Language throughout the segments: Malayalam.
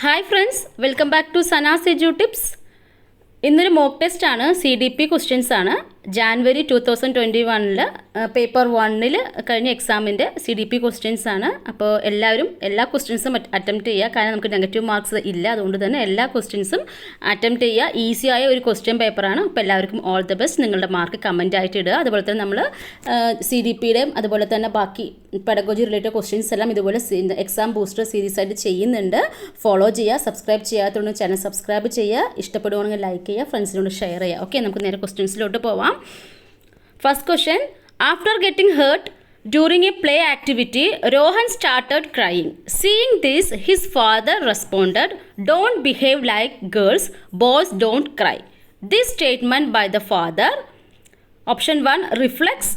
Hi friends, welcome back to Sana's edu tips. ഇന്നൊരു മോക്ക് ടെസ്റ്റ് ആണ്. CDP ക്വസ്റ്റ്യൻസ് ആണ്. ജാനുവരി 2021 പേപ്പർ 1 കഴിഞ്ഞ എക്സാമിൻ്റെ CDP ക്വസ്റ്റ്യൻസ് ആണ്. അപ്പോൾ എല്ലാവരും എല്ലാ ക്വസ്റ്റ്യൻസും അറ്റംപ്റ്റ് ചെയ്യുക. കാരണം നമുക്ക് നെഗറ്റീവ് മാർക്സ് ഇല്ല. അതുകൊണ്ട് തന്നെ എല്ലാ ക്വസ്റ്റ്യൻസും അറ്റംപ്റ്റ് ചെയ്യുക. ഈസിയായ ഒരു ക്വസ്റ്റ്യൻ പേപ്പറാണ്. അപ്പോൾ എല്ലാവർക്കും ഓൾ ദ ബെസ്റ്റ്. നിങ്ങളുടെ മാർക്ക് കമൻ്റ് ആയിട്ട് ഇടുക. അതുപോലെ തന്നെ നമ്മൾ CDPയുടെയും അതുപോലെ തന്നെ ബാക്കി പെഡഗോജി റിലേറ്റഡ് ക്വസ്റ്റ്യൻസ് എല്ലാം ഇതുപോലെ എക്സാം ബൂസ്റ്റർ സീരീസ് ആയിട്ട് ചെയ്യുന്നുണ്ട്. ഫോളോ ചെയ്യുക. സബ്സ്ക്രൈബ് ചെയ്യാത്തതുകൊണ്ട് ചാനൽ സബ്സ്ക്രൈബ് ചെയ്യുക. ഇഷ്ടപ്പെടുവാണെങ്കിൽ ലൈക്ക് ചെയ്യുക, ഫ്രണ്ട്സിനോട് ഷെയർ ചെയ്യുക. ഓക്കെ, നമുക്ക് നേരെ ക്വസ്റ്റ്യൻസിലോട്ട് പോവാം. First question. After getting hurt during a play activity, Rohan started crying. Seeing this, his father responded, "Don't behave like girls. Boys don't cry." This statement by the father, option 1, reflects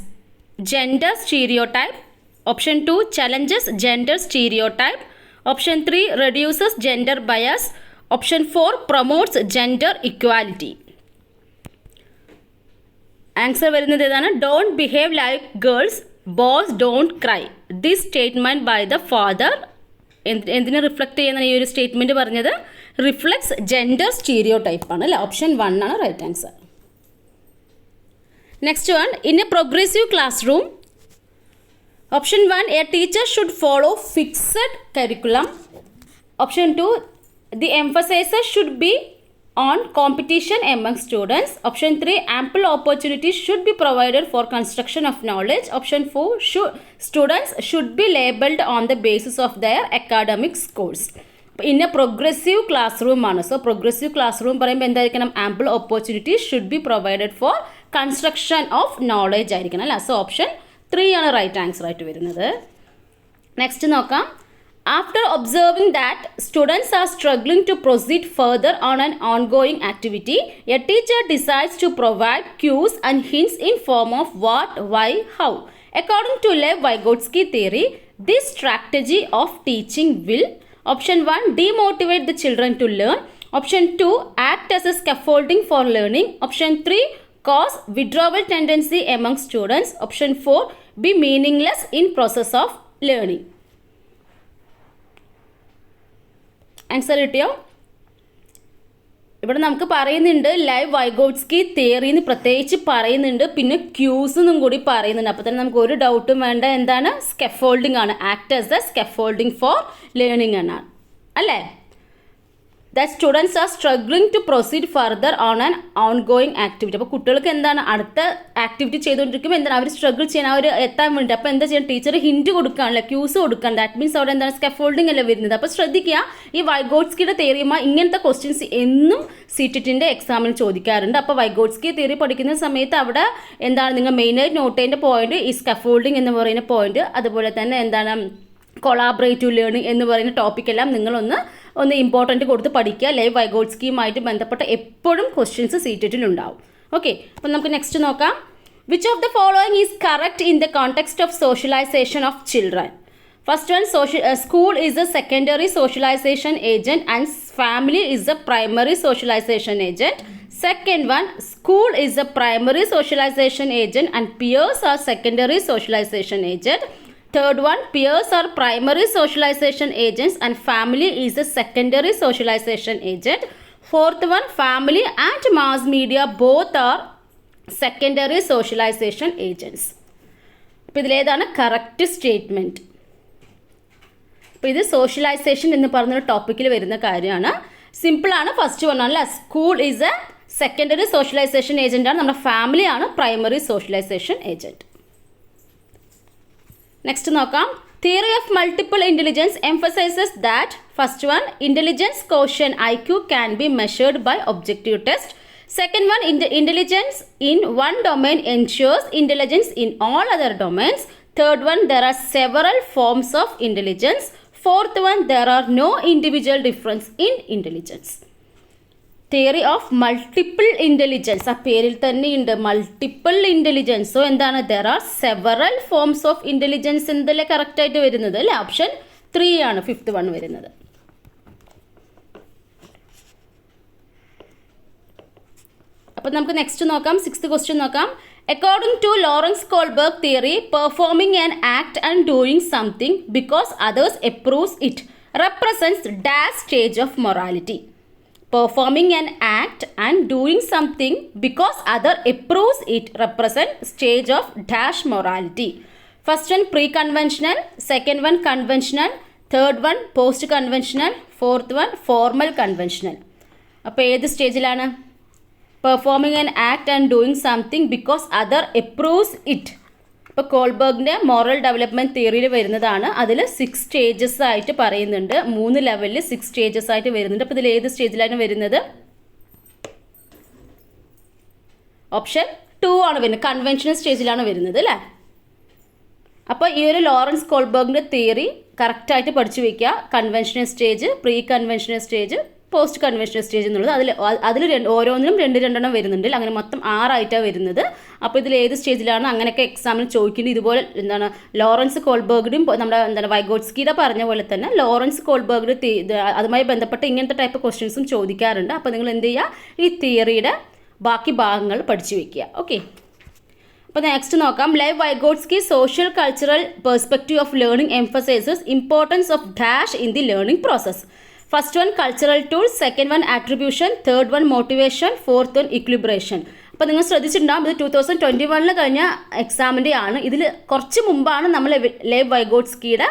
gender stereotype. Option 2, challenges gender stereotype. Option 3, reduces gender bias. Option 4, promotes gender equality. Answer വരുന്നത് ഏതാണ്? Don't behave like girls, boys don't cry. This statement by the father എന്തിനെ റിഫ്ലക്റ്റ് ചെയ്യുന്ന ഈ ഒരു സ്റ്റേറ്റ്മെൻറ്റ് പറഞ്ഞത്? റിഫ്ലക്ട്സ് ജെൻഡർ സ്റ്റീരിയോ ടൈപ്പാണ് അല്ലേ? ഓപ്ഷൻ 1 ആണ് right answer. Next one. In a progressive classroom, option 1, a teacher should follow fixed curriculum. Option 2, the emphasis should be on competition among students. Option 3, ample opportunities should be provided for construction of knowledge. Option 4, students should be labeled on the basis of their academic scores. In a progressive classroom ആണ്. സോ progressive classroom പറയുമ്പോൾ എന്തായിരിക്കണം? ample opportunities should be provided for construction of knowledge ആയിരിക്കണം അല്ല. സോ ഓപ്ഷൻ 3 ആണ് റൈറ്റ് ആൻസർ ആയിട്ട് വരുന്നത്. നെക്സ്റ്റ് നോക്കാം. After observing that students are struggling to proceed further on an ongoing activity, a teacher decides to provide cues and hints in form of what, why, how. According to Lev Vygotsky theory, this strategy of teaching will, option 1, demotivate the children to learn. Option 2, act as a scaffolding for learning. Option 3, cause withdrawal tendency among students. Option 4, be meaningless in process of learning. Answer കിട്ടിയോ? ഇവിടെ നമുക്ക് പറയുന്നുണ്ട് ലൈവ് വൈഗോട്സ്കി തിയറിന്ന് പ്രത്യേകിച്ച് പറയുന്നുണ്ട്, പിന്നെ ക്യൂസ് എന്നും കൂടി പറയുന്നുണ്ട്. അപ്പോൾ തന്നെ നമുക്ക് ഒരു ഡൗട്ടും വേണ്ട. എന്താണ്? സ്കെഫോൾഡിംഗ് ആണ്. Act as a scaffolding for learning എന്നാണ് അല്ലേ? That students are struggling to proceed further on an ongoing activity. അപ്പോൾ കുട്ടികൾക്ക് എന്താണ് അടുത്ത ആക്ടിവിറ്റി ചെയ്തുകൊണ്ടിരിക്കുമ്പോൾ എന്താണ് അവർ സ്ട്രഗിൾ ചെയ്യാൻ, അവർ എത്താൻ വേണ്ടി. അപ്പോൾ എന്താ ചെയ്യാൻ? ടീച്ചർ ഹിൻറ്റ് കൊടുക്കുകയാണല്ലോ, ക്യൂസ് കൊടുക്കാൻ. ദാറ്റ് മീൻസ് അവിടെ എന്താണ്? സ്കെഫോൾഡിംഗ് അല്ലേ വരുന്നത്. അപ്പോൾ ശ്രദ്ധിക്കുക, ഈ വൈഗോട്സ്കിയുടെ തിയറിയുമായി ഇങ്ങനത്തെ ക്വസ്റ്റ്യൻസ് എന്നും CTET എക്സാമിന് ചോദിക്കാറുണ്ട്. അപ്പോൾ വൈഗോട്സ്കി തിയറി പഠിക്കുന്ന സമയത്ത് അവിടെ എന്താണ് നിങ്ങൾ മെയിനായിട്ട് നോട്ട് ചെയ്യേണ്ട പോയിന്റ് ഈ സ്കെഫോൾഡിംഗ് എന്ന് പറയുന്ന പോയിന്റ്, അതുപോലെ തന്നെ എന്താണ് കൊളാബറേറ്റീവ് ലേണിംഗ് എന്ന് പറയുന്ന ടോപ്പിക്കെല്ലാം നിങ്ങളൊന്ന് ഇമ്പോർട്ടൻറ്റ് കൊടുത്ത് പഠിക്കുക. ലൈവ് വൈഗോട്സ്കിയുമായിട്ട് ബന്ധപ്പെട്ട എപ്പോഴും ക്വസ്റ്റ്യൻസ് CTET ഉണ്ടാവും. ഓക്കെ, അപ്പം നമുക്ക് നെക്സ്റ്റ് നോക്കാം. Which of the following is correct in the context of socialisation of children? First one, school is a secondary socialisation agent and family is a primary socialisation agent. Second one, school is a primary socialization agent and peers are secondary socialization agent. Third one, peers are primary socialization agents and family is a secondary socialization agent. Fourth one, family and mass media both are secondary socialization agents. അപ്പോൾ ഇതിലേതാണ് കറക്റ്റ് സ്റ്റേറ്റ്മെൻറ്റ്? അപ്പോൾ ഇത് സോഷ്യലൈസേഷൻ എന്ന് പറഞ്ഞൊരു ടോപ്പിക്കിൽ വരുന്ന കാര്യമാണ്. സിമ്പിളാണ്. ഫസ്റ്റ് വൺ ആണല്ലേ, school is a secondary socialisation agent ആണ്, നമ്മുടെ ഫാമിലിയാണ് പ്രൈമറി സോഷ്യലൈസേഷൻ ഏജൻറ്റ്. നെക്സ്റ്റ് നോക്കാം. Theory of multiple intelligence emphasizes that first one, intelligence quotient IQ can be measured by objective test. Second one, intelligence in one domain ensures intelligence in all other domains. Third one, there are several forms of intelligence. Fourth one, there are no individual difference in intelligence. Theory of multiple intelligence, ആ പേരിൽ തന്നെയുണ്ട് മൾട്ടിപ്പിൾ ഇൻ്റലിജൻസ്. സോ എന്താണ്? There are several forms of intelligence എന്നതല്ലേ കറക്റ്റായിട്ട് വരുന്നത് അല്ലേ? ഓപ്ഷൻ 3 ആണ് ഫിഫ്ത്ത് വൺ വരുന്നത്. അപ്പം നമുക്ക് നെക്സ്റ്റ് നോക്കാം. സിക്സ്ത് ക്വസ്റ്റ്യൻ നോക്കാം. According to Lawrence Kohlberg theory, performing an act and doing something because others approves it represents dash stage of morality. Performing an act and doing something because other approves it represent stage of dash morality. First one pre-conventional, second one conventional, third one post-conventional, fourth one formal conventional. അപ്പോൾ ഏത് സ്റ്റേജിലാണ്? Performing an act and doing something because other approves it. ഇപ്പോൾ കോൾബർഗിൻ്റെ മോറൽ ഡെവലപ്മെൻറ്റ് തിയറിയിൽ വരുന്നതാണ്. അതിൽ 6 സ്റ്റേജസ് ആയിട്ട് പറയുന്നുണ്ട്. 3 ലെവലിൽ 6 സ്റ്റേജസ് ആയിട്ട് വരുന്നുണ്ട്. അപ്പോൾ ഇതിൽ ഏത് സ്റ്റേജിലാണ് വരുന്നത്? ഓപ്ഷൻ 2 ആണ് വരുന്നത്. കൺവെൻഷണൽ സ്റ്റേജിലാണ് വരുന്നത് അല്ലേ? അപ്പോൾ ഈ ഒരു ലോറൻസ് കോൾബർഗിൻ്റെ തിയറി കറക്റ്റായിട്ട് പഠിച്ചു വയ്ക്കുക. Conventional stage, pre conventional stage, post conventional stage എന്നുള്ളത് അതിൽ ഓരോന്നിനും 2 വരുന്നുണ്ട്. അങ്ങനെ മൊത്തം 6 ആയിട്ടാണ് വരുന്നത്. അപ്പോൾ ഇതിൽ ഏത് സ്റ്റേജിലാണ് അങ്ങനെയൊക്കെ എക്സാമിന് ചോദിക്കുന്നത്. ഇതുപോലെ എന്താണ് ലോറൻസ് കോൾബർഗിനും നമ്മുടെ വൈഗോട്സ്കിയുടെ പറഞ്ഞ പോലെ തന്നെ ലോറൻസ് കോൾബർഗിൻ്റെ അതുമായി ബന്ധപ്പെട്ട് ഇങ്ങനത്തെ ടൈപ്പ് ക്വസ്റ്റ്യൻസും ചോദിക്കാറുണ്ട്. അപ്പോൾ നിങ്ങൾ എന്ത് ചെയ്യുക, ഈ തിയറിയുടെ ബാക്കി ഭാഗങ്ങൾ പഠിച്ചു വയ്ക്കുക. ഓക്കെ, അപ്പോൾ നെക്സ്റ്റ് നോക്കാം. Live Vygotsky social cultural perspective of learning emphasises importance of dash in the learning process. First one cultural tools, second one attribution, third one motivation, fourth one equilibration. അപ്പോൾ നിങ്ങൾ ശ്രദ്ധിച്ചിട്ടുണ്ടാകും, ഇത് 2021 കഴിഞ്ഞ എക്സാമിൻ്റെ ആണ്. ഇതിൽ കുറച്ച് മുമ്പാണ് നമ്മൾ ലേവ് വൈഗോട്സ്കിയുടെ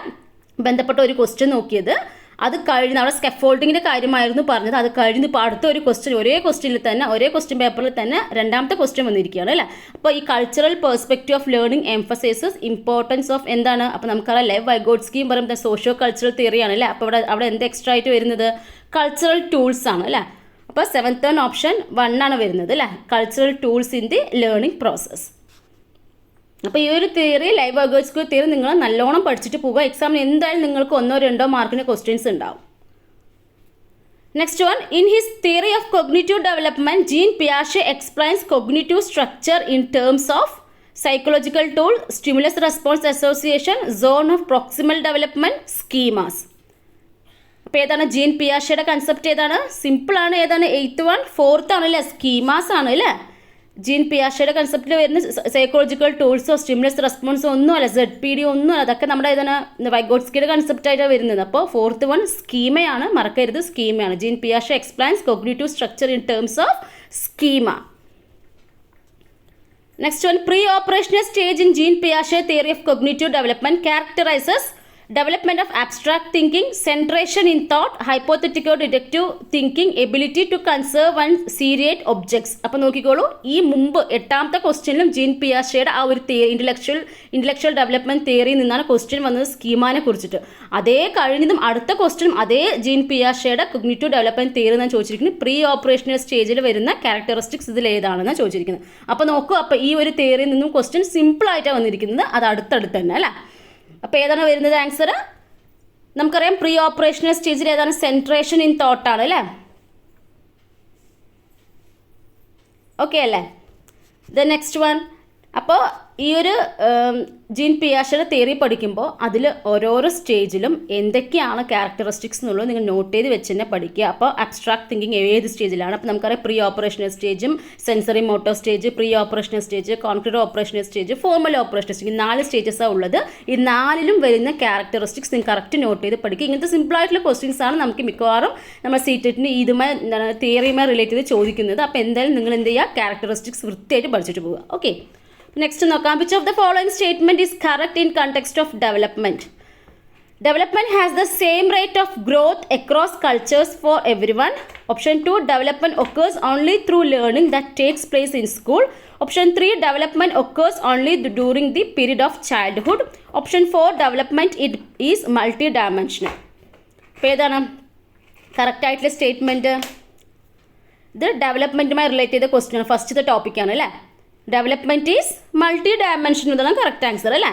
ബന്ധപ്പെട്ട ഒരു ക്വസ്റ്റ്യൻ നോക്കിയത്. അത് കഴിഞ്ഞ് അവിടെ സ്കെഫോൾഡിങ്ങിൻ്റെ കാര്യമായിരുന്നു പറഞ്ഞത്. അത് കഴിഞ്ഞ് ഇപ്പോൾ അടുത്ത ഒരു ക്വസ്റ്റ്യൻ ഒരേ ക്വസ്റ്റ്യൻ പേപ്പറിൽ തന്നെ രണ്ടാമത്തെ ക്വസ്റ്റ്യൻ വന്നിരിക്കുകയാണ് അല്ലേ? അപ്പോൾ ഈ cultural perspective of learning emphasises importance of എന്താണ്? അപ്പോൾ നമുക്കറിയാം ലേവ് വൈഗോട്സ്കിയും പറയുമ്പോൾ സോഷ്യോ കൾച്ചറൽ തിയറിയാണ് അല്ലേ? അപ്പോൾ അവിടെ എന്ത് എക്സ്ട്രാ ആയിട്ട് വരുന്നത്? കൾച്ചറൽ ടൂൾസ് ആണ് അല്ലേ? അപ്പോൾ 7th ഓപ്ഷൻ 1 ആണ് വരുന്നത് അല്ലേ? Cultural tools in the learning process. അപ്പോൾ ഈ ഒരു തിയറി ലൈവ് വൈഗോട്സ്കി തിയറി നിങ്ങൾ നല്ലോണം പഠിച്ചിട്ട് പോവുക. എക്സാമിന് എന്തായാലും നിങ്ങൾക്ക് 1-2 മാർക്കിന് ക്വസ്റ്റ്യൻസ് ഉണ്ടാവും. Next one, in his theory of cognitive development Jean പിയാഷെ explains cognitive structure in terms of psychological tool, stimulus response association, zone of proximal development, schemas. അപ്പോൾ ഏതാണ് ജീൻ പിയാഷയുടെ കൺസെപ്റ്റ്? ഏതാണ്? സിമ്പിളാണ്. ഏതാണ്? 8th വൺ, 4th ആണല്ലേ? സ്കീമാസ് ആണ് അല്ലേ? ജീൻ പിയാഷയുടെ കൺസെപ്റ്റിൽ വരുന്ന സൈക്കോളജിക്കൽ ടൂൾസോ സ്റ്റിമുലസ് റെസ്പോൺസോ ഒന്നുമല്ല, ZPD ഒന്നുമല്ല. അതൊക്കെ നമ്മുടെ ഏതാണ് വൈഗോട്സ്കിയുടെ കൺസെപ്റ്റായിട്ടാണ് വരുന്നത്. അപ്പോൾ 4th വൺ സ്കീമയാണ്, മറക്കരുത്, സ്കീമയാണ്. Gene പിയാഷ explains cognitive structure in terms of schema. Next one, pre operational stage in gene പിയാഷെ theory of cognitive development ക്യാരക്ടറൈസസ് development of abstract thinking, centration in thought, hypothetical deductive thinking, ability to conserve and seriate objects. അപ്പോൾ നോക്കിക്കോളൂ, ഈ മുമ്പ് 8th ക്വസ്റ്റ്യനിലും ജീൻ പിയാഷയുടെ ആ ഒരു ഇൻ്റലക്ച്വൽ ഡെവലപ്മെൻറ്റ് തിയറിയിൽ നിന്നാണ് ക്വസ്റ്റ്യൻ വന്നത് സ്കീമാനെ കുറിച്ചിട്ട്. അതേ കഴിഞ്ഞതും അടുത്ത ക്വസ്റ്റ്യനും അതേ ജീൻ പിയാഷയുടെ കോഗ്നിറ്റീവ് ഡെവലപ്മെൻറ്റ് തിയറി എന്നാണ് ചോദിച്ചിരിക്കുന്നത്. പ്രീ ഓപ്പറേഷണൽ സ്റ്റേജിൽ വരുന്ന ക്യാരക്ടറിസ്റ്റിക്സ് ഇതിൽ ഏതാണെന്നാണ് ചോദിച്ചിരിക്കുന്നത്. അപ്പോൾ നോക്കൂ, അപ്പോൾ ഈ ഒരു തിയറിയിൽ നിന്നും ക്വസ്റ്റ്യൻ സിമ്പിളായിട്ടാണ് വന്നിരിക്കുന്നത്. അത് അടുത്തടുത്ത് തന്നെ അല്ലേ? അപ്പോൾ ഏതാണ് വരുന്നത് ആൻസർ? നമുക്കറിയാം പ്രീ ഓപ്പറേഷണൽ സ്റ്റേജിൽ ഏതാണ്? സെൻട്രേഷൻ ഇൻ തോട്ടാണ് അല്ലേ? ഓക്കെ അല്ലേ? ദ നെക്സ്റ്റ് വൺ, അപ്പോൾ ഈ ഒരു ജീൻ പിയാഷയുടെ തിയറി പഠിക്കുമ്പോൾ അതിൽ ഓരോരോ സ്റ്റേജിലും എന്തൊക്കെയാണ് ക്യാരക്ടറിസ്റ്റിക്സ് എന്നുള്ളത് നിങ്ങൾ നോട്ട് ചെയ്ത് വെച്ച് തന്നെ പഠിക്കുക. അപ്പോൾ അബ്സ്ട്രാക്ട് തിങ്കിങ് ഏത് സ്റ്റേജിലാണ്? അപ്പോൾ നമുക്കറിയാം പ്രീ ഓപ്പറേഷണൽ സ്റ്റേജും sensory motor stage, pre operational stage, concrete operational stage, formal operational stage, 4 സ്റ്റേജസാണ് ഉള്ളത്. ഈ 4ലും വരുന്ന ക്യാരക്ടറിസ്റ്റിക്സ് നിങ്ങൾ കറക്റ്റ് നോട്ട് ചെയ്ത് പഠിക്കുക. ഇങ്ങനത്തെ സിമ്പിളായിട്ടുള്ള ക്വസ്റ്റ്യൻസ് ആണ് നമുക്ക് മിക്കവാറും നമ്മൾ സീറ്ററ്റിന് ഇതുമായി തിയറിയുമായി റിലേറ്റ് ചെയ്ത് ചോദിക്കുന്നത്. അപ്പോൾ എന്തായാലും നിങ്ങൾ എന്ത് ചെയ്യുക, ക്യാരക്ടറിസ്റ്റിക്സ് വൃത്തിയായിട്ട് പഠിച്ചിട്ട് പോവുക. ഓക്കെ, നെക്സ്റ്റ് നോക്കാം. Which of the following statement is correct in context of development? Development has the same rate of growth across cultures for everyone. Option 2, development occurs only through learning that takes place in school. Option 3, development occurs only during the period of childhood. Option 4, development is multidimensional. അപ്പോൾ ഏതാണ് കറക്റ്റ് ആയിട്ടുള്ള സ്റ്റേറ്റ്മെൻറ്റ്? ഇത് ഡെവലപ്മെൻറ്റുമായി റിലേറ്റ് ചെയ്ത ക്വസ്റ്റ്യൻ ഫസ്റ്റത്തെ ടോപ്പിക്കാണ് അല്ലേ? ഡെവലപ്മെൻറ്റ് ഈസ് മൾട്ടി ഡയമെൻഷനൽ എന്നാണ് കറക്റ്റ് ആൻസർ അല്ലേ?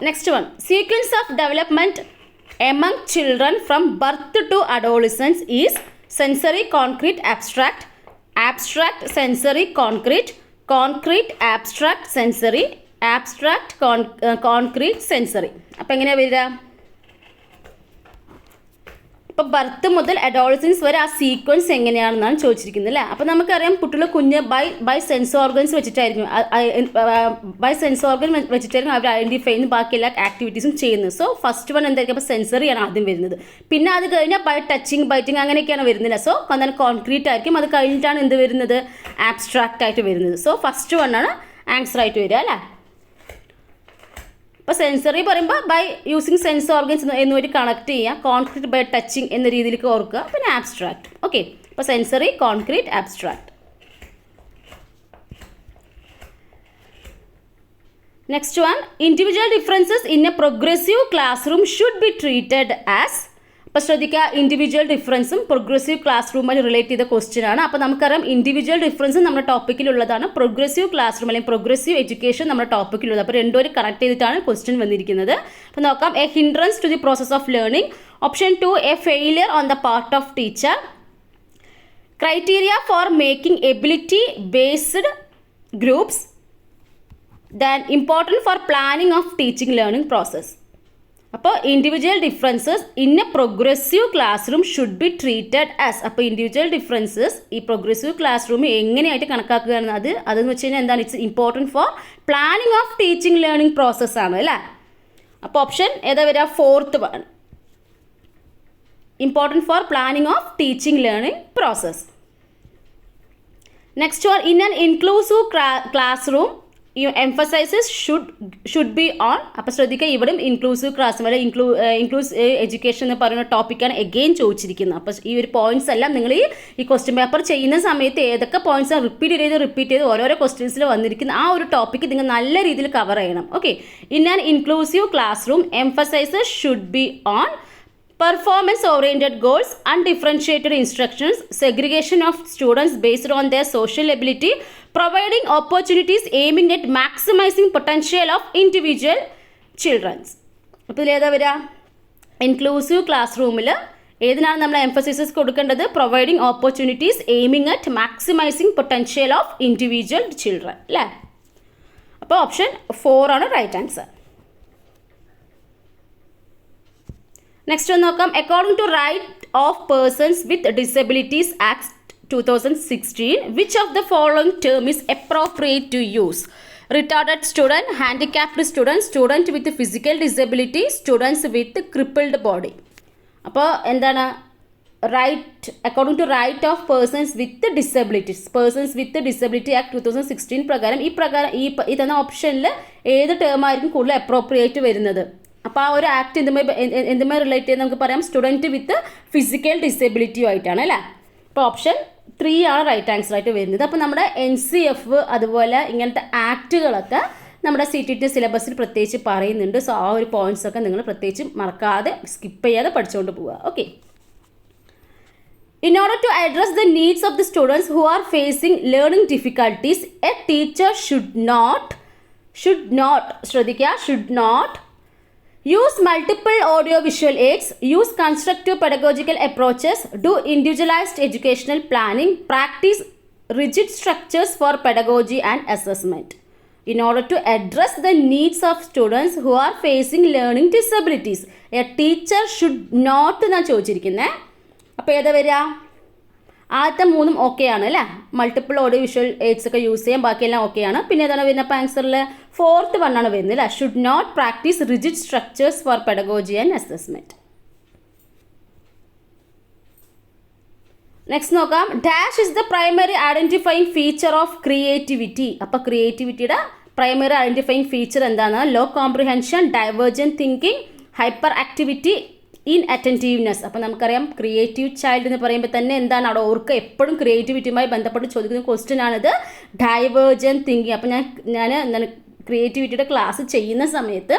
Next one, sequence of development among children from birth to adolescence is sensory concrete abstract, abstract sensory concrete, concrete abstract sensory, abstract concrete sensory. അപ്പോൾ എങ്ങനെയാണ് വരിക? അപ്പോൾ ബർത്ത് മുതൽ അഡോളസൻസ് വരെ ആ സീക്വൻസ് എങ്ങനെയാണെന്നാണ് ചോദിച്ചിരിക്കുന്നത് അല്ലേ. അപ്പോൾ നമുക്കറിയാം കുട്ടികൾ കുഞ്ഞ് ബൈ സെൻസ് ഓർഗൻസ് വെച്ചിട്ടായിരിക്കും അവർ ഐഡൻറ്റിഫൈ ചെയ്യുന്ന ബാക്കി എല്ലാ ആക്ടിവിറ്റീസും ചെയ്യുന്നത്. സോ ഫസ്റ്റ് വൺ എന്തായിരിക്കും, അപ്പോൾ സെൻസറിയാണ് ആദ്യം വരുന്നത്. പിന്നെ അത് കഴിഞ്ഞാൽ ബൈ ടച്ചിങ് ബൈറ്റിങ് അങ്ങനെയൊക്കെയാണ് വരുന്നില്ല. സോ എന്താണ് കോൺക്രീറ്റ് ആയിരിക്കും. അത് കഴിഞ്ഞിട്ടാണ് എന്ത് വരുന്നത്, ആബ്സ്ട്രാക്റ്റ് ആയിട്ട് വരുന്നത്. സോ ഫസ്റ്റ് വൺ ആണ് ആൻസർ ആയിട്ട് വരിക അല്ലേ. അപ്പോൾ സെൻസറി പറയുമ്പോൾ ബൈ യൂസിങ് സെൻസ് ഓർഗൻസ് എന്നുവരെ കണക്ട് ചെയ്യുക, കോൺക്രീറ്റ് ബൈ ടച്ചിങ് എന്ന രീതിയിലേക്ക് ഓർക്കുക, പിന്നെ ആബ്സ്ട്രാക്ട്. ഓക്കെ, അപ്പോൾ sensory, concrete, abstract. Next one, individual differences in a progressive classroom should be treated as. അപ്പോൾ ശ്രദ്ധിക്കുക, ഇൻഡിവിജ്വൽ ഡിഫറൻസും പ്രോഗ്രസീവ് ക്ലാസ് റൂമായി റിലേറ്റ് ചെയ്ത ക്വസ്റ്റ്യൻ ആണ്. അപ്പോൾ നമുക്കറിയാം ഇൻഡിവിജ്വൽ ഡിഫറൻസും നമ്മുടെ ടോപ്പിക്കിലുള്ളതാണ്, പ്രോഗ്രസീവ് ക്ലാസ് റൂം അല്ലെങ്കിൽ പ്രോഗ്രസീവ് എഡ്യൂക്കേഷൻ നമ്മുടെ ടോപ്പിക്കിലുള്ളത്. അപ്പോൾ രണ്ടുപേരും കണക്ട് ചെയ്തിട്ടാണ് ക്വസ്റ്റ്യൻ വന്നിരിക്കുന്നത്. അപ്പോൾ നോക്കാം, a hindrance to the process of learning. Option 2, a failure on the part of teacher. Criteria for making ability based groups. Then important for planning of teaching learning process. അപ്പോൾ individual differences in a progressive classroom should be treated as. അപ്പോൾ ഇൻഡിവിജ്വൽ ഡിഫറൻസസ് ഈ പ്രോഗ്രസീവ് ക്ലാസ് റൂം എങ്ങനെയായിട്ട് കണക്കാക്കുകയാണ്, അതെന്ന് വെച്ച് കഴിഞ്ഞാൽ എന്താണ്, it's important for planning of teaching learning process ആണ് അല്ലേ. അപ്പോൾ ഓപ്ഷൻ ഏതാ വരിക, 4th one, important for planning of teaching learning process. Next one, in an inclusive class room emphasises should be on. അപ്പോൾ ശ്രദ്ധിക്കുക, ഇവിടെ ഇൻക്ലൂസീവ് ക്ലാസ് വരെ ഇൻക്ലൂസീവ് എഡ്യൂക്കേഷൻ എന്ന് പറയുന്ന ടോപ്പിക്കാണ് എഗെയിൻ ചോദിച്ചിരിക്കുന്നത്. അപ്പോൾ ഈ ഒരു പോയിന്റ്സ് എല്ലാം നിങ്ങൾ ഈ ക്വസ്റ്റ്യൻ പേപ്പർ ചെയ്യുന്ന സമയത്ത് ഏതൊക്കെ പോയിന്റ്സ് റിപ്പീറ്റ് ചെയ്ത് ഓരോരോ ക്വസ്റ്റ്യൻസിൽ വന്നിരിക്കുന്ന ആ ഒരു ടോപ്പിക്ക് നിങ്ങൾ നല്ല രീതിയിൽ കവർ ചെയ്യണം. Okay, in an inclusive class room emphasises should be on performance oriented goals, undifferentiated instructions, segregation of students based on their social ability, providing opportunities aiming at maximizing potential of individual children. അപ്പോൾ ഇതിലേതാ വരിക, ഇൻക്ലൂസീവ് ക്ലാസ് റൂമിൽ ഏതിനാണ് നമ്മൾ എംഫസിസ് കൊടുക്കേണ്ടത്, providing opportunities aiming at maximising potential of individual children അല്ലേ. അപ്പോൾ ഓപ്ഷൻ 4 ആണ് റൈറ്റ് ആൻസർ. നെക്സ്റ്റ് ഒന്ന് നോക്കാം, according to right of persons with disabilities act 2016, which of the following term is appropriate to use? Retarded student, handicapped student, student with physical disability, students with crippled body. അപ്പോൾ എന്താണ്, right according to right of persons with disabilities, persons with disability act 2016 പ്രകാരം ഈ തന്ന ഓപ്ഷനിൽ ഏത് ടേം ആയിരിക്കും കൂടുതൽ അപ്രോപ്രിയേറ്റ് വരുന്നത്. അപ്പോൾ ആ ഒരു ആക്ട് എന്തുമായി റിലേറ്റ് ചെയ്ത് നമുക്ക് പറയാം, സ്റ്റുഡൻറ്റ് വിത്ത് ഫിസിക്കൽ ഡിസബിലിറ്റിയും ആയിട്ടാണ് അല്ലേ. അപ്പോൾ ഓപ്ഷൻ 3 ആണ് റൈറ്റ് ആൻസർ ആയിട്ട് വരുന്നത്. അപ്പോൾ നമ്മുടെ NCF അതുപോലെ ഇങ്ങനത്തെ ആക്റ്റുകളൊക്കെ നമ്മുടെ CTT സിലബസിൽ പ്രത്യേകിച്ച് പറയുന്നുണ്ട്. സോ ആ ഒരു പോയിന്റ്സൊക്കെ നിങ്ങൾ പ്രത്യേകിച്ച് മറക്കാതെ സ്കിപ്പ് ചെയ്യാതെ പഠിച്ചുകൊണ്ട് പോവുക. Okay, in order to address the needs of the students who are facing learning difficulties, a teacher should not use multiple audio-visual aids, use constructive pedagogical approaches, do individualized educational planning, practice rigid structures for pedagogy and assessment. In order to address the needs of students who are facing learning disabilities, a teacher should not എന്നാണ് ചോദിച്ചിരിക്കുന്നത്. അപ്പോൾ ഏതാ വരിക, ആദ്യത്തെ 3 ഓക്കെ ആണ് അല്ലേ, മൾട്ടിപ്പിൾ ഓഡിയോ വിഷ്വൽ എയ്ഡ്സ് ഒക്കെ യൂസ് ചെയ്യാൻ, ബാക്കിയെല്ലാം ഓക്കെയാണ്. പിന്നെ ഏതാണ് വരുന്നത്, അപ്പോൾ ആൻസറിൽ 4th വൺ ആണ് വരുന്നത് അല്ലേ, should not practise rigid structures for pedagogy and assessment. Next നോക്കാം, dash is the primary identifying feature of creativity. അപ്പോൾ ക്രിയേറ്റിവിറ്റിയുടെ പ്രൈമറി ഐഡൻറ്റിഫൈങ് ഫീച്ചർ എന്താണ്, low comprehension, divergent thinking, hyperactivity, inattentiveness. അപ്പോൾ നമുക്കറിയാം ക്രിയേറ്റീവ് ചൈൽഡ് എന്ന് പറയുമ്പോൾ തന്നെ എന്താണ് അവിടെ ഓർക്കുക, എപ്പോഴും ക്രിയേറ്റിവിറ്റിയുമായി ബന്ധപ്പെട്ട് ചോദിക്കുന്ന ക്വസ്റ്റ്യൻ ആണിത്, ഡൈവേർജൻറ്റ് തിങ്കിങ്. അപ്പോൾ ഞാൻ എന്താണ് ക്രിയേറ്റിവിറ്റിയുടെ ക്ലാസ് ചെയ്യുന്ന സമയത്ത്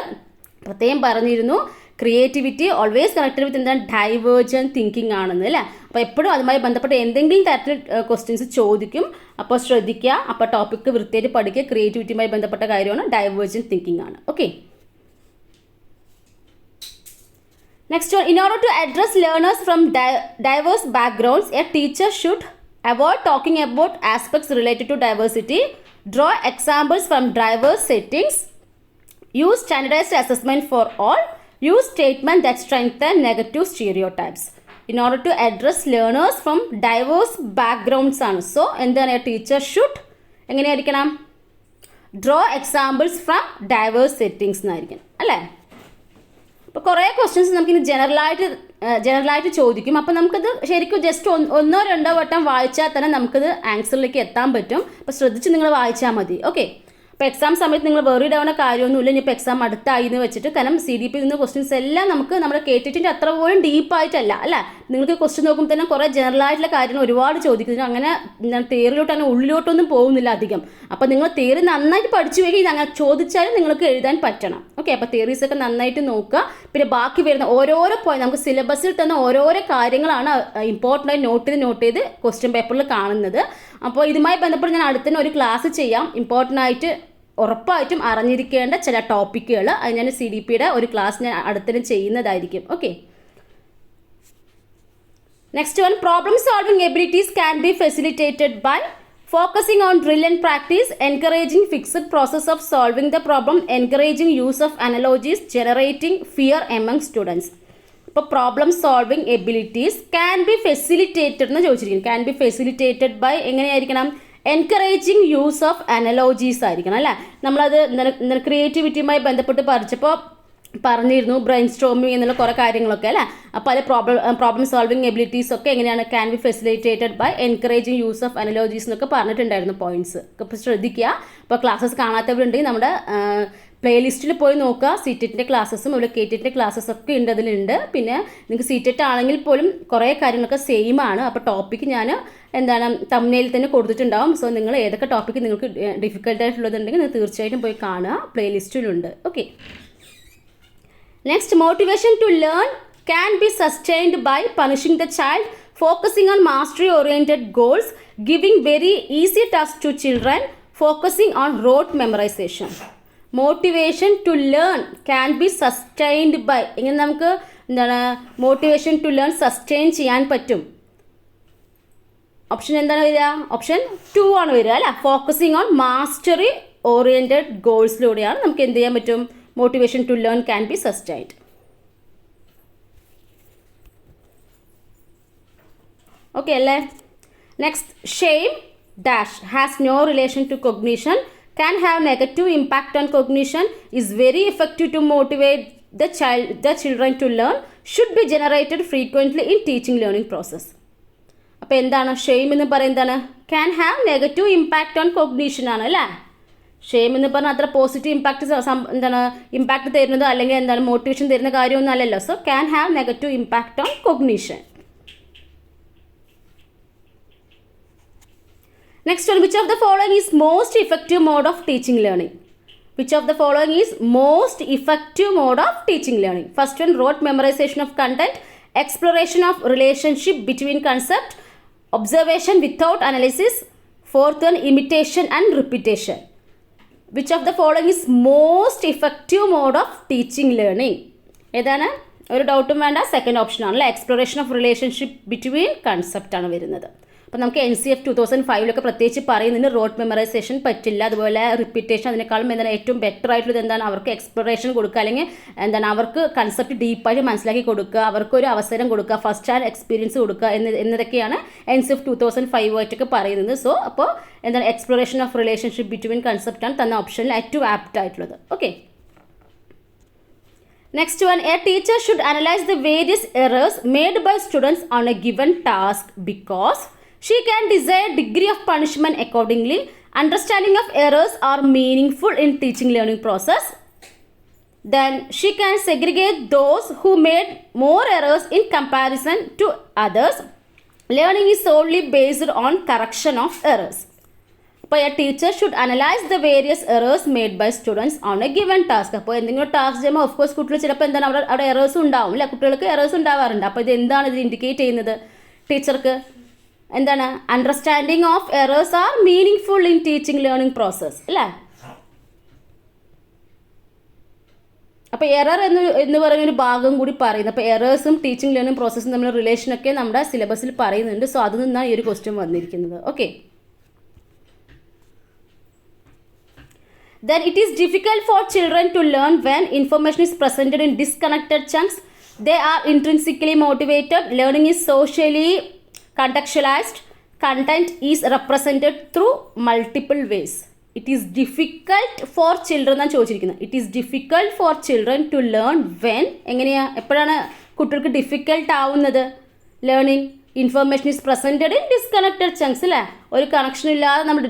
പ്രത്യേകം പറഞ്ഞിരുന്നു, ക്രിയേറ്റിവിറ്റി ഓൾവേസ് കണക്റ്റഡ് വിത്ത് എന്താണ്, ഡൈവേർജൻറ്റ് തിങ്കിങ് ആണെന്ന് അല്ലേ. അപ്പോൾ എപ്പോഴും അതുമായി ബന്ധപ്പെട്ട് എന്തെങ്കിലും തരത്തിൽ ക്വസ്റ്റ്യൻസ് ചോദിക്കും. അപ്പോൾ ശ്രദ്ധിക്കുക, അപ്പോൾ ടോപ്പിക്ക് വൃത്തിയായിട്ട് പഠിക്കുക. ക്രിയേറ്റിവിറ്റിയുമായി ബന്ധപ്പെട്ട കാര്യമാണ്, ഡൈവേർജൻറ്റ് തിങ്കിങ് ആണ്. Okay, next one, in order to address learners from diverse backgrounds, a teacher should avoid talking about aspects related to diversity, draw examples from diverse settings, use standardized assessment for all, use statements that strengthen negative stereotypes. In order to address learners from diverse backgrounds ആണ്. സോ എന്താണ് ടീച്ചർ ഷുഡ് എങ്ങനെയായിരിക്കണം? Draw examples from diverse settings എന്നായിരിക്കും അല്ലേ. അപ്പോൾ കുറേ ക്വസ്റ്റ്യൻസ് നമുക്കിനി ജനറലായിട്ട് ചോദിക്കും. അപ്പോൾ നമുക്കത് ശരിക്കും ജസ്റ്റ് ഒന്നോ രണ്ടോ വട്ടം വായിച്ചാൽ തന്നെ നമുക്കത് ആൻസറിലേക്ക് എത്താൻ പറ്റും. അപ്പോൾ ശ്രദ്ധിച്ച് നിങ്ങൾ വായിച്ചാൽ മതി. ഓക്കെ. അപ്പോൾ എക്സാം സമയത്ത് നിങ്ങൾ വെറിഡ് ആവുന്ന കാര്യമൊന്നുമില്ല. ഇനിയിപ്പോൾ എക്സാം അടുത്തായി എന്ന് വെച്ചിട്ട്, കാരണം CDP നിന്ന് ക്വസ്റ്റ്യൻസ് എല്ലാം നമുക്ക് നമ്മുടെ കേട്ടിട്ടിൻ്റെ അത്ര പോലും ഡീപ്പായിട്ടല്ല അല്ലേ. നിങ്ങൾക്ക് ക്വസ്റ്റ്യൻ നോക്കുമ്പോൾ തന്നെ കുറേ ജനറലായിട്ടുള്ള കാര്യങ്ങൾ ഒരുപാട് ചോദിക്കുന്നു. അങ്ങനെ തിയറിയിലോട്ട് അങ്ങനെ ഉള്ളിലോട്ടൊന്നും പോകുന്നില്ല അധികം. അപ്പോൾ നിങ്ങൾ തിയറി നന്നായിട്ട് പഠിച്ചു വെക്കുക. അങ്ങനെ ചോദിച്ചാലും നിങ്ങൾക്ക് എഴുതാൻ പറ്റണം. ഓക്കെ. അപ്പോൾ തിയറീസൊക്കെ നന്നായിട്ട് നോക്കുക. പിന്നെ ബാക്കി വരുന്ന ഓരോരോ പോയിന്റ് നമുക്ക് സിലബസിൽ തന്നെ ഓരോരോ കാര്യങ്ങളാണ് ഇമ്പോർട്ടൻ്റ് ആയി നോട്ട് ചെയ്ത് ക്വസ്റ്റ്യൻ പേപ്പറിൽ കാണുന്നത്. അപ്പോൾ ഇതുമായി ബന്ധപ്പെട്ട് ഞാൻ അടുത്തന്നെ ഒരു ക്ലാസ് ചെയ്യാം. ഇമ്പോർട്ടൻ്റ് ആയിട്ട് ഉറപ്പായിട്ടും അറിഞ്ഞിരിക്കേണ്ട ചില ടോപ്പിക്കുകൾ. അത് ഞാൻ CDPയുടെ ഒരു ക്ലാസ് ഞാൻ അടുത്തന്നെ ചെയ്യുന്നതായിരിക്കും. Okay. Next one, problem solving abilities can be facilitated by focusing on drill and practice, encouraging fixed process of solving the problem, encouraging use of analogies, generating fear among students. ഇപ്പോൾ problem solving abilities can be facilitated എന്ന് ചോദിച്ചിരിക്കുന്നു. ക്യാൻ ബി ഫെസിലിറ്റേറ്റഡ് ബൈ എങ്ങനെയായിരിക്കണം? എൻകറേജിങ് യൂസ് ഓഫ് അനലോജീസ് ആയിരിക്കണം അല്ലേ. നമ്മളത് ക്രിയേറ്റിവിറ്റിയുമായി ബന്ധപ്പെട്ട് പറഞ്ഞിരുന്നു, ബ്രെയിൻ സ്റ്റോമിങ് എന്നുള്ള കുറേ കാര്യങ്ങളൊക്കെ അല്ലേ. അപ്പോൾ അത് പ്രോബ്ലം സോൾവിങ് എബിലിറ്റീസ് ഒക്കെ എങ്ങനെയാണ്? Can be facilitated by encouraging use of analogies എന്നൊക്കെ പറഞ്ഞിട്ടുണ്ടായിരുന്നു പോയിന്റ്സ്. അപ്പോൾ ശ്രദ്ധിക്കുക. അപ്പോൾ ക്ലാസ്സസ് കാണാത്തവരുണ്ടെങ്കിൽ നമ്മുടെ പ്ലേലിസ്റ്റിൽ പോയി നോക്കുക. CTETൻ്റെ ക്ലാസ്സസും അതുപോലെ KTETൻ്റെ ക്ലാസ്സസ് ഒക്കെ ഉണ്ട്, അതിലുണ്ട്. പിന്നെ നിങ്ങൾക്ക് CTET ആണെങ്കിൽ പോലും കുറേ കാര്യങ്ങളൊക്കെ സെയിം ആണ്. അപ്പോൾ ടോപ്പിക്ക് ഞാൻ തംബ്നെയിൽ തന്നെ കൊടുത്തിട്ടുണ്ടാവും. സോ നിങ്ങൾ ഏതൊക്കെ ടോപ്പിക്ക് നിങ്ങൾക്ക് ഡിഫിക്കൽട്ട് ആയിട്ടുള്ളതുണ്ടെങ്കിൽ നിങ്ങൾ തീർച്ചയായിട്ടും പോയി കാണുക, പ്ലേലിസ്റ്റിലുണ്ട്. Okay. Next, motivation to learn can be sustained by punishing the child, focusing on mastery oriented goals, giving very easy task to children, focusing on rote memorisation. Motivation to learn can be sustained by, ഇങ്ങനെ നമുക്ക് മോട്ടിവേഷൻ ടു ലേൺ സസ്റ്റെയിൻ ചെയ്യാൻ പറ്റും. ഓപ്ഷൻ എന്താണ് വരിക? ഓപ്ഷൻ 2 ആണ് വരിക അല്ല. ഫോക്കസിങ് ഓൺ മാസ്റ്ററി ഓറിയൻറ്റഡ് ഗോൾസിലൂടെയാണ് നമുക്ക് എന്ത് ചെയ്യാൻ പറ്റും? Motivation to learn can be sustained. Okay അല്ലേ. Next, shame dash has no relation to cognition, can have negative impact on cognition, is very effective to motivate the children to learn, should be generated frequently in teaching learning process. അപ്പോൾ എന്താണ് ഷെയിം എന്ന് പറയുന്നത്? Can have negative impact on cognition ആണ് അല്ലേ. ഷെയിം എന്ന് പറഞ്ഞാൽ അത്ര പോസിറ്റീവ് ഇമ്പാക്റ്റ് തരുന്നത് അല്ലെങ്കിൽ മോട്ടിവേഷൻ തരുന്ന കാര്യമൊന്നും അല്ലല്ലോ. So can have negative impact on cognition. Next one, which of the following is most effective mode of teaching learning? Which of the following is most effective mode of teaching learning? First one, rote memorization of content, exploration of relationship between concept, observation without analysis. Fourth one, imitation and repetition. Which of the following is most effective mode of teaching learning? ഏതാണ്? ഒരു ഡൗട്ടും വേണ്ട, സെക്കൻഡ് ഓപ്ഷൻ ആണല്ലേ. Exploration of relationship between concept ആണ് വരുന്നത്. അപ്പോൾ നമുക്ക് NCF 2005 പ്രത്യേകിച്ച് പറയുന്നുണ്ട് റോട്ട് മെമ്മറൈസേഷൻ പറ്റില്ല. അതുപോലെ റിപ്പീറ്റേഷൻ അതിനേക്കാളും ഏറ്റവും ബെറ്റർ ആയിട്ടുള്ളത് എന്താണ്? അവർക്ക് എക്സ്പ്ലോറേഷൻ കൊടുക്കുക, അല്ലെങ്കിൽ അവർക്ക് കൺസെപ്റ്റ് ഡീപ്പായിട്ട് മനസ്സിലാക്കി കൊടുക്കുക, അവർക്കൊരു അവസരം കൊടുക്കുക, ഫസ്റ്റ് ഹാൻഡ് എക്സ്പീരിയൻസ് കൊടുക്കുക എന്നതൊക്കെയാണ് NCF 2005 ആയിട്ടൊക്കെ പറയുന്നത്. സോ അപ്പോൾ exploration of relationship between concept ആണ് തന്ന ഓപ്ഷനിൽ ഏറ്റവും ആപ്റ്റ് ആയിട്ടുള്ളത്. Okay. Next one, a teacher should analyze the various errors made by students on a given task because she can decide degree of punishment accordingly. Understanding of errors are meaningful in teaching learning process. Then she can segregate those who made more errors in comparison to others. Learning is solely based on correction of errors. അപ്പോൾ a teacher should analyze the various errors made by students on a given task. അപ്പോൾ എന്തെങ്കിലും ടാസ്ക് ചെയ്യുമ്പോൾ ഓഫ് കോഴ്സ് കുട്ടികൾ ചിലപ്പോൾ അവിടെ എറേഴ്സ് ഉണ്ടാവും അല്ലേ. കുട്ടികൾക്ക് എറേഴ്സ് ഉണ്ടാവാറുണ്ട്. അപ്പോൾ ഇത് എന്താണ് ഇത് ഇൻഡിക്കേറ്റ് ചെയ്യുന്നത് ടീച്ചർക്ക്? Understanding of errors R meaning full in teaching learning process അല്ലേ. അപ്പോൾ എറർ എന്ന് പറയുന്നൊരു ഭാഗം കൂടി പറയുന്നത്. അപ്പോൾ എറേഴ്സും ടീച്ചിങ് ലേണിംഗ് പ്രോസസ്സും തമ്മിലുള്ള റിലേഷനൊക്കെ നമ്മുടെ സിലബസിൽ പറയുന്നുണ്ട്. സോ അതിൽ നിന്നാണ് ഈ ഒരു ക്വസ്റ്റ്യൻ വന്നിരിക്കുന്നത്. Okay. Then it is difficult for children to learn when information is presented in disconnected chunks. They are intrinsically motivated. Learning is socially contextualized. Content is represented through multiple ways. It is difficult for children എന്നാണ് ചോദിച്ചിരിക്കുന്നത്. It is difficult for children to learn when എങ്ങനെയാണ് എപ്പോഴാണ് കുട്ടികൾക്ക് ഡിഫിക്കൽട്ട് ആവുന്നത്? Learning information is presented in disconnected chunks അല്ലേ? ഒരു കണക്ഷൻ ഇല്ലാതെ നമ്മൾ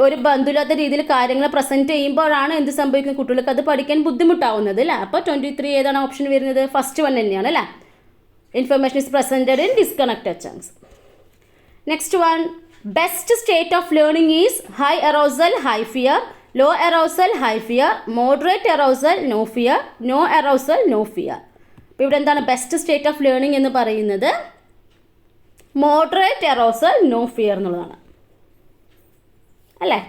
ഒരു ബന്ധമില്ലാത്ത രീതിയിൽ കാര്യങ്ങൾ പ്രസൻറ്റ് ചെയ്യുമ്പോഴാണ് എന്ത് സംഭവിക്കുന്നത്? കുട്ടികൾക്ക് അത് പഠിക്കാൻ ബുദ്ധിമുട്ടാവുന്നത് അല്ലേ? അപ്പോൾ 23 ഏതാണ് ഓപ്ഷൻ വരുന്നത്? ഫസ്റ്റ് വൺ തന്നെയാണ് അല്ലേ? Information is presented in disconnected chunks. Next one, best state of learning is high arousal high fear, low arousal high fear, moderate arousal no fear, no arousal no fear. അപ്പോൾ ഇവിടെ എന്താണ് ബെസ്റ്റ് സ്റ്റേറ്റ് ഓഫ് ലേണിംഗ് എന്ന് പറയുന്നത്? മോഡറേറ്റ് അറൗസൽ നോ ഫിയർ എന്നുള്ളതാണ് അല്ലേ?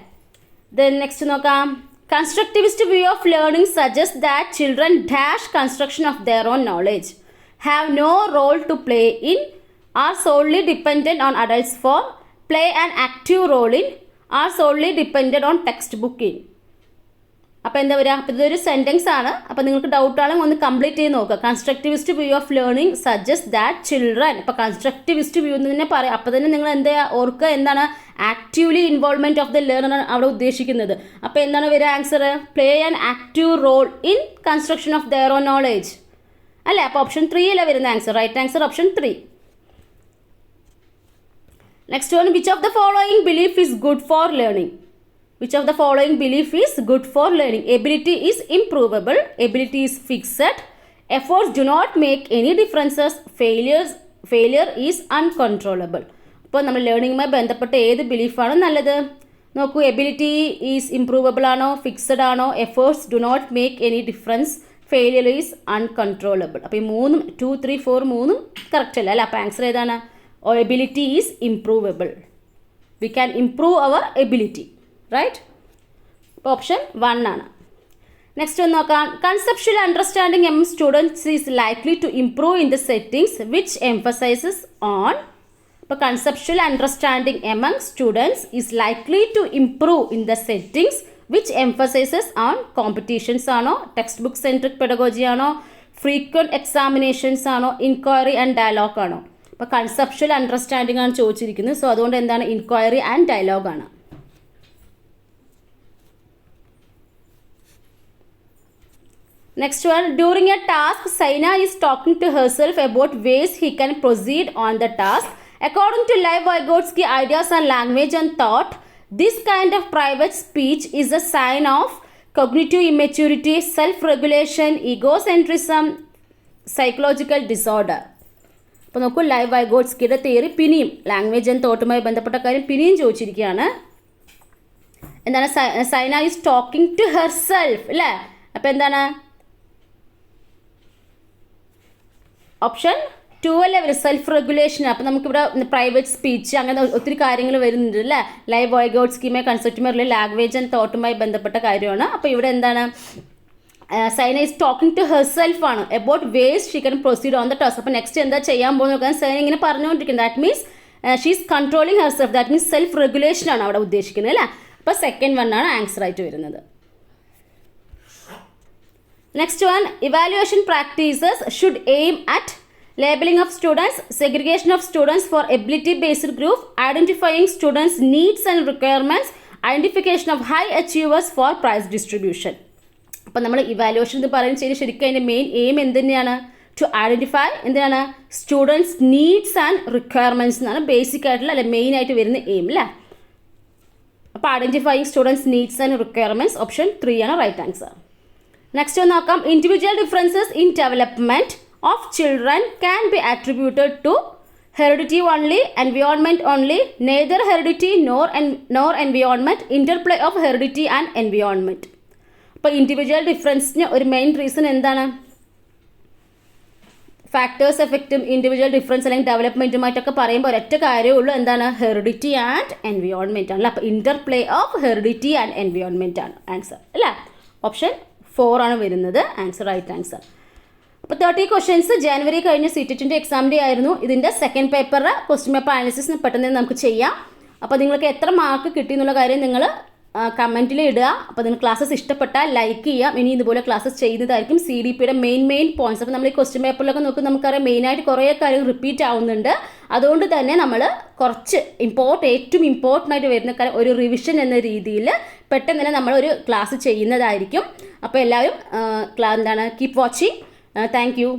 ദെൻ നെക്സ്റ്റ് നോക്കാം. Constructivist view of learning suggest that children dash construction of their own knowledge, have no role to play in, are solely dependent on adults for, play an active role in, are solely dependent on textbook in. അപ്പോൾ എന്താ വരിക? അപ്പോൾ ഇതൊരു സെൻറ്റൻസ് ആണ്. അപ്പോൾ നിങ്ങൾക്ക് ഡൗട്ടാണെങ്കിൽ ഒന്ന് കംപ്ലീറ്റ് ചെയ്ത് നോക്കുക. Constructivist view of learning suggest that children. ഇപ്പോൾ കൺസ്ട്രക്റ്റിവിസ്റ്റ് വ്യൂ എന്ന് തന്നെ പറയാം. അപ്പോൾ തന്നെ നിങ്ങൾ എന്താ ഓർക്കുക? എന്താണ് actively involvement of the learner അവിടെ ഉദ്ദേശിക്കുന്നത്. അപ്പോൾ എന്താണ് വരിക answer? Play an active role in construction of their own knowledge അല്ലേ? അപ്പോൾ ഓപ്ഷൻ 3 അല്ലേ വരുന്ന answer? Right answer option 3. Next one, which of the following belief is good for learning? Which of the following belief is good for learning? Ability is improvable. Ability is fixed. Efforts do not make any differences. Failure is uncontrollable. അപ്പോൾ നമ്മൾ ലേണിംഗുമായി ബന്ധപ്പെട്ട ഏത് ബിലീഫാണ് നല്ലത്? നോക്കൂ, എബിലിറ്റി ഈസ് ഇംപ്രൂവബിൾ ആണോ, ഫിക്സഡ് ആണോ, efforts do not make any difference, failure is uncontrollable. അപ്പോൾ ഈ 2, 3, 4 കറക്റ്റ് അല്ല അല്ലേ? അപ്പോൾ ആൻസർ ഏതാണ്? Ability is improvable. We can improve our ability. Right? അപ്പോൾ ഓപ്ഷൻ 1 ആണ്. നെക്സ്റ്റ് ഒന്ന് നോക്കാം. Conceptual understanding among students is likely to improve in the settings which emphasises on. അപ്പോൾ conceptual understanding among students is likely to improve in the settings which emphasises on competitions ആണോ, ടെക്സ്റ്റ് ബുക്ക് സെൻട്രിക് പെഡഗോജി ആണോ, ഫ്രീക്വൻറ്റ് എക്സാമിനേഷൻസ് ആണോ, ഇൻക്വയറി ആൻഡ് ഡയലോഗ് ആണോ? അപ്പോൾ കൺസെപ്ച്വൽ അണ്ടർസ്റ്റാൻഡിംഗ് ആണ് ചോദിച്ചിരിക്കുന്നത്. സോ അതുകൊണ്ട് എന്താണ്? ഇൻക്വയറി ആൻഡ് ഡയലോഗ് ആണ്. Next one, during a task, Saina is talking to herself about ways he can proceed on the task. According to Lev Vygotsky, ideas on language and thought, this kind of private speech is a sign of cognitive immaturity, self-regulation, egocentrism, psychological disorder. അപ്പോൾ നോക്കൂ, ലൈവ് വൈഗോട്സ്കിയുടെ തിയറി പിന്നെയും ലാംഗ്വേജ് ആൻഡ് തോട്ടുമായി ബന്ധപ്പെട്ട കാര്യം പിന്നെയും ചോദിച്ചിരിക്കുകയാണ്. എന്താണ്? Saina is talking to herself അല്ലേ? അപ്പോൾ എന്താണ് ഓപ്ഷൻ 2 അല്ലേ വരും? Self regulation. അപ്പോൾ നമുക്കിവിടെ പ്രൈവറ്റ് സ്പീച്ച് അങ്ങനെ ഒത്തിരി കാര്യങ്ങൾ വരുന്നുണ്ട് അല്ലേ? ലൈവ് വൈഗോട്സ്കിയുമായി കൺസെപ്റ്റുമായി ലാംഗ്വേജ് ആൻഡ് തോട്ടുമായി ബന്ധപ്പെട്ട കാര്യമാണ്. അപ്പോൾ ഇവിടെ എന്താണ്? Saina is talking to herself ആണ്. About ways she can proceed on the task. അപ്പോൾ നെക്സ്റ്റ് എന്താ ചെയ്യാൻ പോകുന്നത് നോക്കാൻ സൈന ഇങ്ങനെ പറഞ്ഞുകൊണ്ടിരിക്കുന്നത്. That means she is controlling herself. That means self regulation ആണ് അവിടെ ഉദ്ദേശിക്കുന്നത് അല്ലേ? അപ്പോൾ സെക്കൻഡ് വൺ ആണ് ആൻസർ ആയിട്ട് വരുന്നത്. Next one, evaluation practices should aim at labeling of students, segregation of students for ability based group, identifying students needs and requirements, identification of high achievers for prize distribution. അപ്പോൾ നമ്മൾ ഇവാലുവേഷൻ എന്ന് പറയുന്നത് ശരിക്കും അതിൻ്റെ മെയിൻ എയിം എന്ത് തന്നെയാണ്? ടു ഐഡൻറ്റിഫൈ എന്താണ്? സ്റ്റുഡൻസ് നീഡ്സ് ആൻഡ് റിക്വയർമെൻറ്റ്സ് എന്നാണ് ബേസിക് ആയിട്ടുള്ള അല്ലെ മെയിൻ ആയിട്ട് വരുന്ന എയിം അല്ലേ? അപ്പോൾ identifying students needs and requirements option 3 ആണ് റൈറ്റ് ആൻസർ. നെക്സ്റ്റ് ഒന്ന് നോക്കാം. Individual differences in development of children can be attributed to heredity only, environment only, neither heredity nor environment, interplay of heredity and environment. അപ്പോൾ ഇൻഡിവിജ്വൽ ഡിഫറൻസിന് ഒരു മെയിൻ റീസൺ എന്താണ്? ഫാക്ടേഴ്സ് എഫക്റ്റും ഇൻഡിവിജ്വൽ ഡിഫറൻസ് അല്ലെങ്കിൽ ഡെവലപ്മെൻറ്റുമായിട്ടൊക്കെ പറയുമ്പോൾ ഒരൊറ്റ കാര്യമേ ഉള്ളൂ. എന്താണ്? ഹെറിഡിറ്റി ആൻഡ് എൻവിയോൺമെൻറ്റ് ആണല്ലോ. അപ്പോൾ interplay of heredity and environment ആണ് ആൻസർ അല്ലേ? ഓപ്ഷൻ 4 ആണ് വരുന്നത് ആൻസർ റൈറ്റ് ആൻസർ. അപ്പോൾ 30 ക്വസ്റ്റ്യൻസ് ജനുവരി കഴിഞ്ഞ CTET എക്സാമിൻ്റെ ആയിരുന്നു. ഇതിൻ്റെ സെക്കൻഡ് പേപ്പറിൽ ക്വസ്റ്റ്യൻ പേപ്പർ അനാലിസിസ് പെട്ടെന്ന് നമുക്ക് ചെയ്യാം. അപ്പോൾ നിങ്ങൾക്ക് എത്ര മാർക്ക് കിട്ടി എന്നുള്ള കാര്യം നിങ്ങൾ കമൻറ്റിൽ ഇടുക. അപ്പോൾ നിങ്ങൾ ക്ലാസ്സസ് ഇഷ്ടപ്പെട്ടാൽ ലൈക്ക് ചെയ്യാം. ഇനി ഇതുപോലെ ക്ലാസ്സസ് ചെയ്യുന്നതായിരിക്കും. CDPയുടെ മെയിൻ പോയിന്റ്സ്. അപ്പോൾ നമ്മൾ ഈ ക്വസ്റ്റ്യൻ പേപ്പറിലൊക്കെ നോക്കി നമുക്കറിയാം മെയിനായിട്ട് കുറേ കാര്യം റിപ്പീറ്റ് ആവുന്നുണ്ട്. അതുകൊണ്ട് തന്നെ നമ്മൾ കുറച്ച് ഏറ്റവും ഇമ്പോർട്ടൻ്റ് ആയിട്ട് വരുന്ന കാര്യം ഒരു റിവിഷൻ എന്ന രീതിയിൽ പെട്ടെന്ന് തന്നെ നമ്മളൊരു ക്ലാസ് ചെയ്യുന്നതായിരിക്കും. അപ്പോൾ എല്ലാവരും കീപ് വാച്ചിങ്. Thank you.